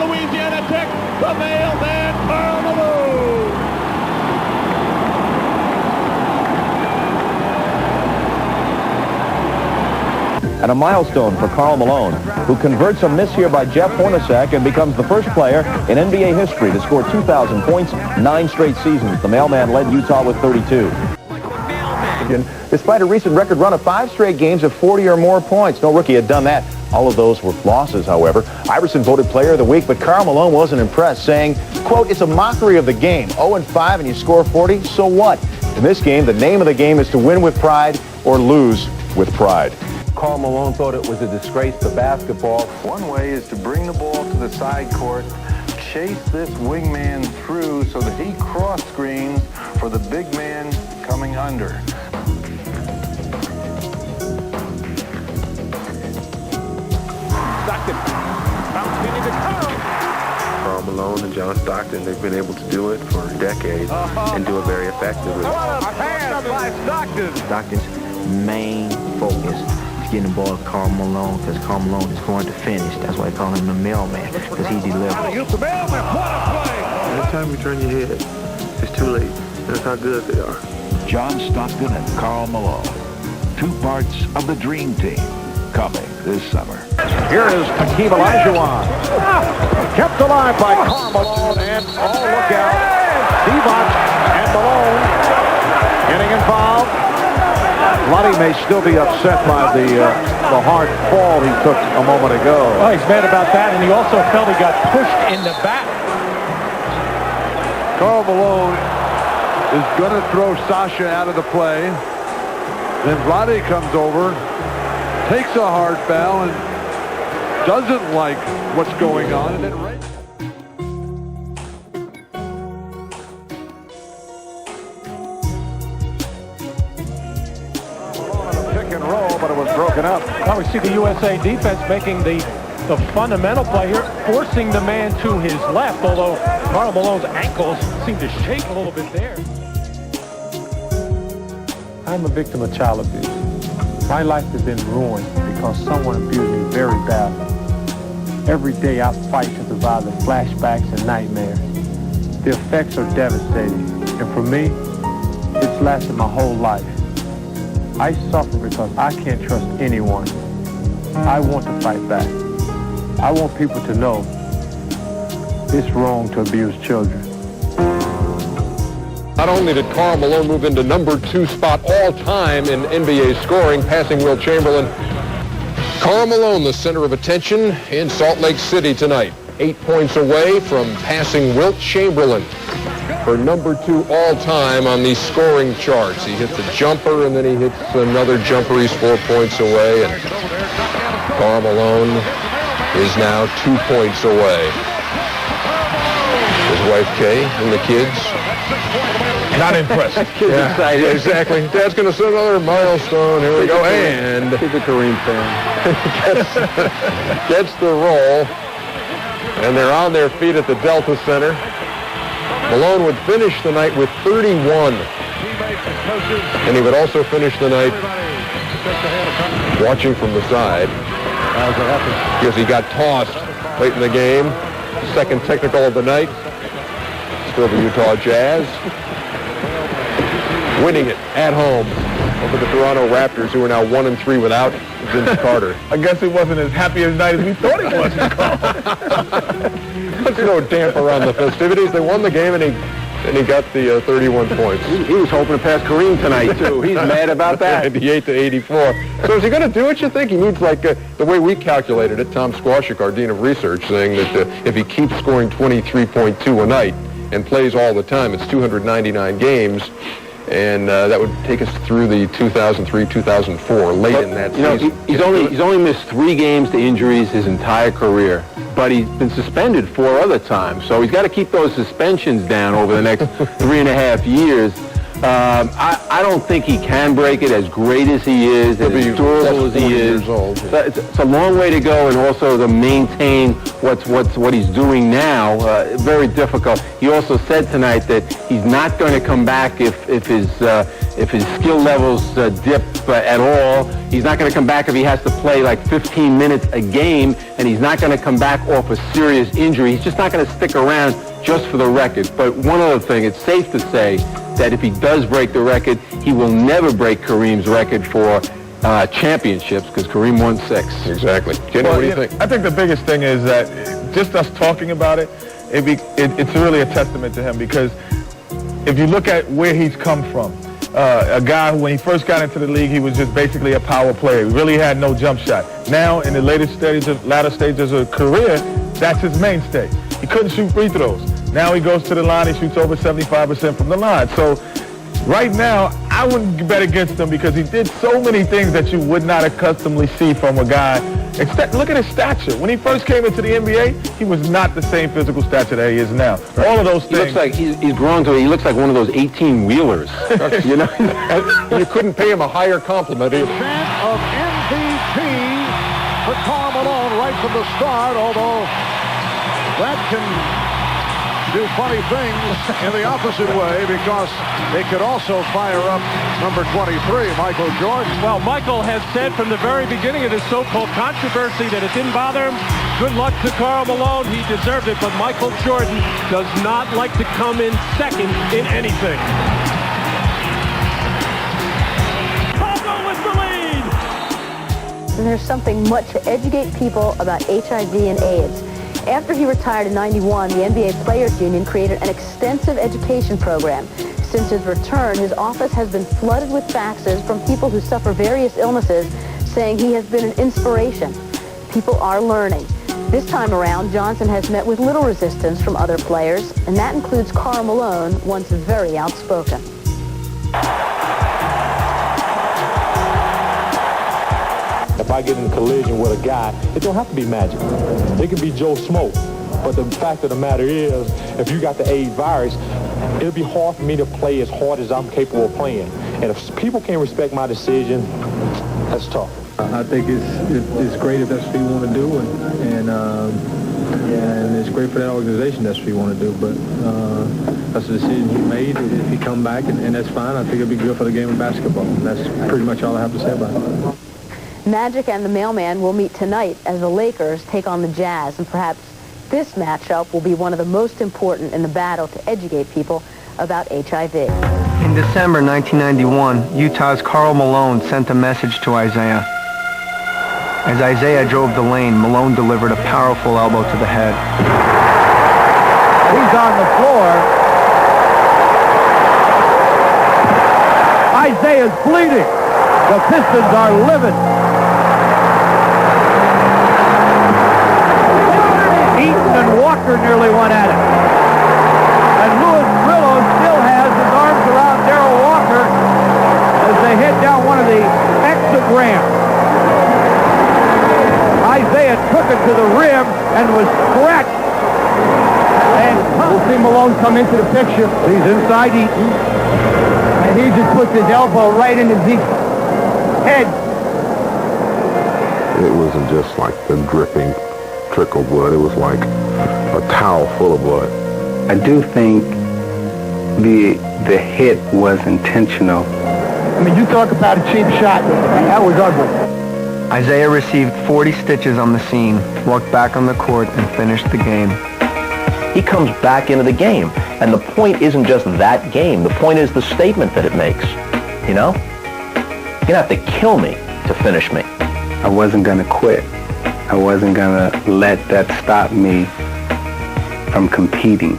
Louisiana Tech, the Mailman, Karl Malone. And a milestone for Karl Malone, who converts a miss here by Jeff Hornacek and becomes the first player in NBA history to score 2,000 points 9 straight seasons. The Mailman led Utah with 32. Despite a recent record run of 5 straight games of 40 or more points. No rookie had done that. All of those were losses, however. Iverson voted Player of the Week, but Karl Malone wasn't impressed, saying, quote, "It's a mockery of the game. 0-5 and you score 40, so what? In this game, the name of the game is to win with pride or lose with pride." Karl Malone thought it was a disgrace to basketball. One way is to bring the ball to the side court, chase this wingman through so that he cross screens for the big man coming under. Stockton, bouncing into Karl. Karl Malone and John Stockton, they've been able to do it for decades and do it very effectively. What a pass by Stockton. Stockton's main focus is getting the ball to Karl Malone, because Karl Malone is going to finish. That's why they call him the Mailman, because he delivers. Use the Mailman, what a play. Anytime you turn your head, it's too late. That's how good they are. John Stockton and Karl Malone, 2 parts of the Dream Team, coming this summer. Here is Hakeem Olajuwon. Kept alive by Karl Malone, and look out. Divac and Malone getting involved. Lottie may still be upset by the hard fall he took a moment ago. Well, he's mad about that, and he also felt he got pushed in the back. Karl Malone is going to throw Sasha out of the play. Then Vlade comes over, takes a hard foul, and doesn't like what's going on. And then pick and roll, but it was broken up. Now we see the USA defense making the fundamental play here, forcing the man to his left, although Karl Malone's ankles seem to shake a little bit there. I'm a victim of child abuse. My life has been ruined because someone abused me very badly. Every day I fight to survive the flashbacks and nightmares. The effects are devastating, and for me, it's lasted my whole life. I suffer because I can't trust anyone. I want to fight back. I want people to know it's wrong to abuse children. Not only did Karl Malone move into number 2 spot all-time in NBA scoring, passing Wilt Chamberlain, Karl Malone, the center of attention in Salt Lake City tonight. 8 points away from passing Wilt Chamberlain for number 2 all-time on the scoring charts. He hits a jumper, and then he hits another jumper. He's 4 points away, and Karl Malone is now 2 points away. His wife, Kay, and the kids. Not impressed. Yeah, excited. Exactly. Dad's going to set another milestone. Here we go. And He's a Kareem fan. gets the roll. And they're on their feet at the Delta Center. Malone would finish the night with 31. And he would also finish the night watching from the side, because he got tossed late in the game. Second technical of the night. Still the Utah Jazz winning it at home over the Toronto Raptors, who are now 1-3 without Vince Carter. I guess it wasn't as happy a night as we thought it was. Let's no damper on the festivities. They won the game, and he got the 31 points. He was hoping to pass Kareem tonight, too. He's mad about that. 98-84. So is he going to do what you think? He needs, like, the way we calculated it, Tom Squashik, our Dean of Research, saying that if he keeps scoring 23.2 a night and plays all the time, it's 299 games. And that would take us through the 2003-2004, late in that season. He's only missed 3 games to injuries his entire career, but he's been suspended 4 other times. So he's got to keep those suspensions down over the next 3.5 years. I don't think he can break it. As great as he is, as durable as he is, it's a long way to go, and also to maintain what he's doing now, very difficult. He also said tonight that he's not going to come back if his skill levels dip at all. He's not going to come back if he has to play like 15 minutes a game, and he's not going to come back off a serious injury. He's just not going to stick around just for the record. But one other thing, it's safe to say that if he does break the record, he will never break Kareem's record for championships, because Kareem won 6. Exactly. Kenny, what do you think? I think the biggest thing is that just us talking about it, it's really a testament to him, because if you look at where he's come from, a guy who, when he first got into the league, he was just basically a power player. He really had no jump shot. Now, in the latter stages of career, that's his mainstay. He couldn't shoot free throws. Now he goes to the line, he shoots over 75% from the line. So right now, I wouldn't bet against him, because he did so many things that you would not accustomedly see from a guy. Look at his stature. When he first came into the NBA, he was not the same physical stature that he is now. Right. All of those things. He looks like he's grown to. He looks like one of those 18-wheelers. You know, you couldn't pay him a higher compliment. Chant of MVP for Karl Malone right from the start, although that can do funny things in the opposite way, because it could also fire up number 23, Michael Jordan. Well, Michael has said from the very beginning of this so-called controversy that it didn't bother him. Good luck to Karl Malone. He deserved it, but Michael Jordan does not like to come in second in anything. Chicago with the lead! And there's something much to educate people about HIV and AIDS. After he retired in '91, the NBA Players Union created an extensive education program. Since his return, his office has been flooded with faxes from people who suffer various illnesses saying he has been an inspiration. People are learning. This time around, Johnson has met with little resistance from other players, and that includes Karl Malone, once very outspoken. If I get in a collision with a guy, it don't have to be Magic. It can be Joe Smoke. But the fact of the matter is, if you got the AIDS virus, it'll be hard for me to play as hard as I'm capable of playing. And if people can't respect my decision, that's tough. I think it's great if that's what you want to do, and it's great for that organization that's what you want to do. But that's the decision he made. If he come back, and that's fine, I think it'll be good for the game of basketball. And that's pretty much all I have to say about it. Magic and the Mailman will meet tonight as the Lakers take on the Jazz, and perhaps this matchup will be one of the most important in the battle to educate people about HIV. In December 1991, Utah's Karl Malone sent a message to Isaiah. As Isaiah drove the lane, Malone delivered a powerful elbow to the head. He's on the floor. Isaiah's bleeding. The Pistons are livid. Eaton and Walker nearly went at it. And Louis Brillo still has his arms around Darryl Walker as they head down one of the exit ramps. Isaiah took it to the rim and was correct. And we'll see Malone come into the picture. He's inside Eaton. And he just puts his elbow right into Zeke's head. It wasn't just like the dripping trickle blood. It was like a towel full of blood. I do think the hit was intentional. I mean, you talk about a cheap shot. That was ugly. Isaiah received 40 stitches on the scene, walked back on the court, and finished the game. He comes back into the game, and the point isn't just that game. The point is the statement that it makes, you know? You're going to have to kill me to finish me. I wasn't going to quit. I wasn't going to let that stop me from competing.